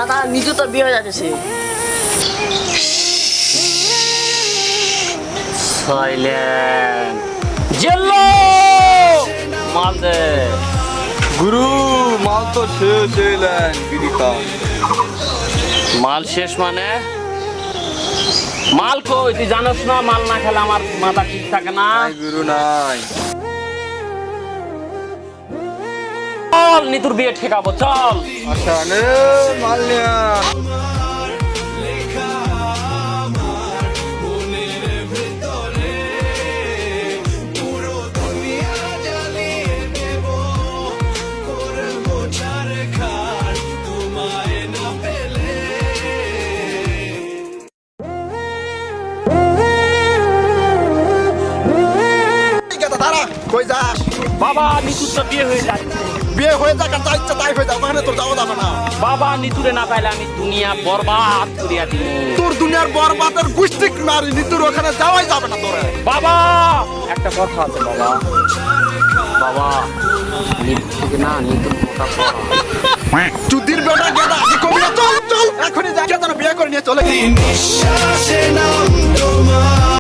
দাদা নিজে তো বিয়ে হয়ে যাচ্ছে সাইলেন্ট জেলো মাল দে গুরু মাল তো শেষ হইলেন বিড়ি খান। মাল শেষ মানে মাল কই তুই জানোস না মাল না খেলে আমার মাথা ঠিক থাকে না। নাই গুরু নাই। চল নিতুর বিয়ে ঠেকাবো চল। আচ্ছা নে মাল নিয়া কই যাস বাবা নিতুর তো বিয়ে হয়ে যাচ্ছে। বিয়ে হয়ে যাক আর যা ইচ্ছা তাই হয়ে যাও, ওখানে তোর যাওয়া যাবে না। বাবা নিতুরে না পাইলে আমি দুনিয়া বরবাদ করিয়া দিব। তোর দুনিয়ার বরবাদের গুষ্টিক মারি নিতুর ওখানে যাওয়াই যাবে না তোরে। বাবা একটা কথা আছে বাবা, বাবা নিতুর থেকে না নিতুর মোটা করা। চুদির বেটা গেদা কবি চল চল এখনই যা, বিয়ে করে নিয়ে চলে গেলি।